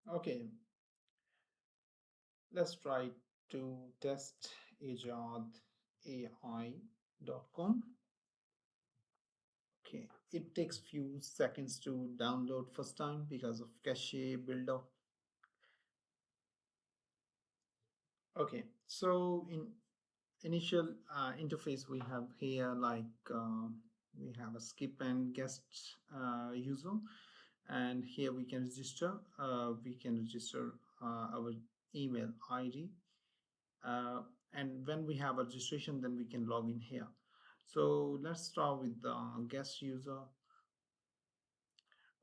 Okay, let's try to test ejadai.com. Okay, it takes few seconds to download first time because of cache build up. Okay, so in initial interface we have here we have a skip and guest user, and here we can register our email ID, uh, and when we have a registration then we can log in here. So let's start with the guest user.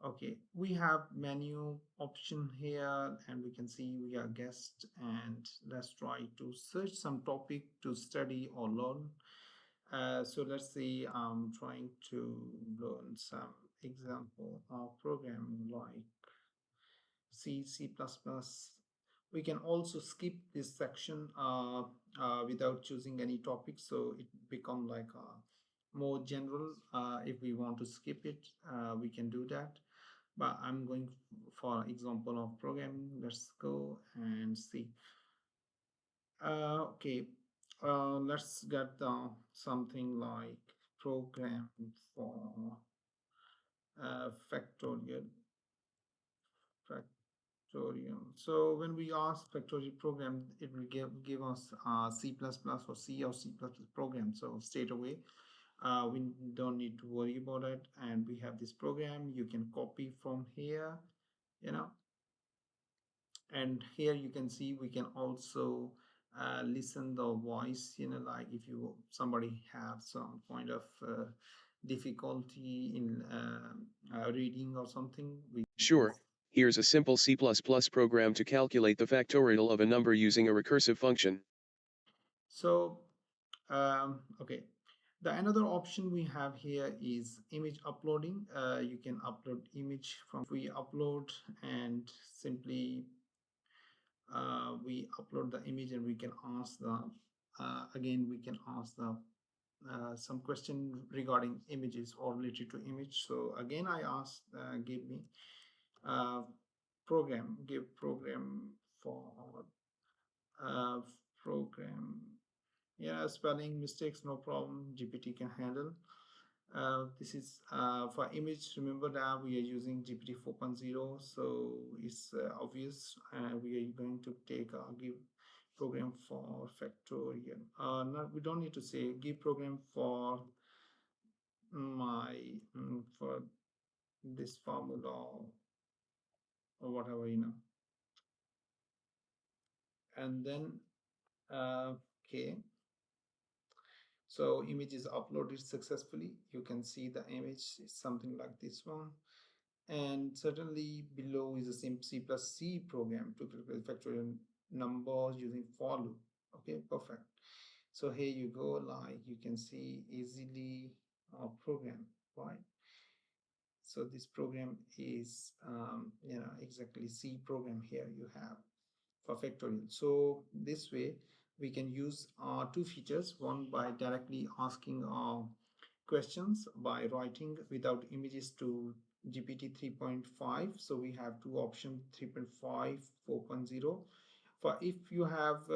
Okay, we have menu option here and we can see we are guest, and let's try to search some topic to study or learn. So let's see, I'm trying to learn some example of programming like C, C++. We can also skip this section without choosing any topic, so it become like a more general. If we want to skip it, we can do that. But I'm going for example of programming. Let's go and see. Okay, let's get something like program for factorial. Factorial. So when we ask factorial program, it will give us C++ or C or C++ program. So straight away, we don't need to worry about it. And we have this program. You can copy from here, you know. And here you can see we can also listen the voice, like if you somebody have some kind of difficulty in reading or something, we Sure, here's a simple C++ program to calculate the factorial of a number using a recursive function. so okay, the another option we have here is image uploading. You can upload image from, we upload and simply we upload the image, and we can ask the again we can ask the some question regarding images or related to image. So again I asked give me uh, give program for uh, program. Yeah, spelling mistakes, no problem, GPT can handle. This is for image. Remember that we are using GPT 4.0, so it's obvious. We are going to take give program for factorial. Not, we don't need to say give program for my for this formula or whatever, and then okay, so image is uploaded successfully. You can see the image is something like this one, and certainly below is the same C plus C program to calculate factorial numbers using for loop. Okay, perfect. So here you go, like you can see easily program, right? So this program is exactly C program. Here you have for factorial. So this way we can use two features: one by directly asking questions by writing without images to GPT 3.5. So we have two options: 3.5, 4.0. For if you have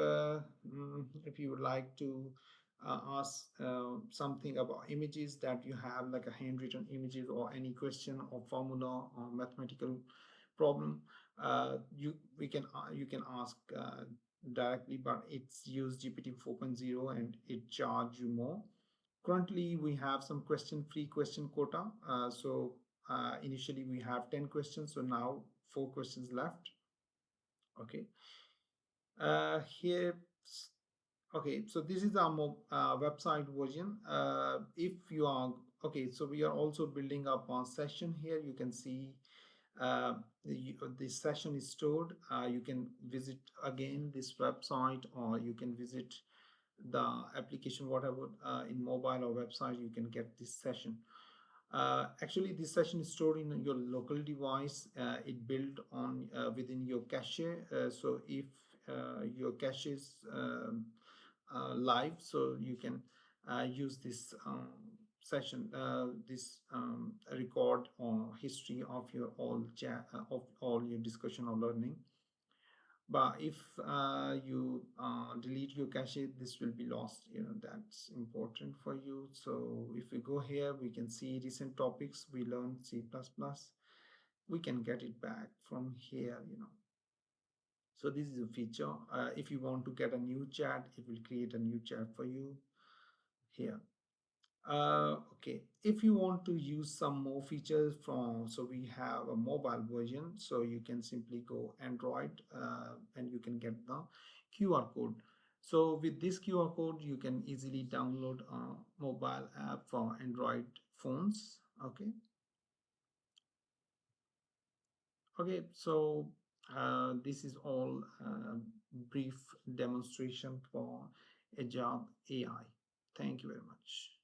if you would like to ask something about images that you have, like a handwritten images or any question or formula or mathematical problem, you can ask directly, but it's use GPT 4.0 and it charge you more. Currently we have some free question quota, so initially we have 10 questions, so now 4 questions left. Okay, here, okay, so this is our website version. If you are okay, so we are also building up a session. Here you can see this session is stored. You can visit again this website, or you can visit the application, whatever, in mobile or website you can get this session. Actually, this session is stored in your local device. It built on within your cache. So if your cache is live, so you can use this session, this record or history of your all chat, of all your discussion or learning. But if you delete your cache, this will be lost. That's important for you. So if we go here, we can see recent topics we learned C++. We can get it back from here. So this is a feature. If you want to get a new chat, it will create a new chat for you here. Okay, if you want to use some more features from, so we have a mobile version, so you can simply go Android, and you can get the QR code. So with this QR code, you can easily download a mobile app for Android phones. Okay, so this is all brief demonstration for Ejad AI. Thank you very much.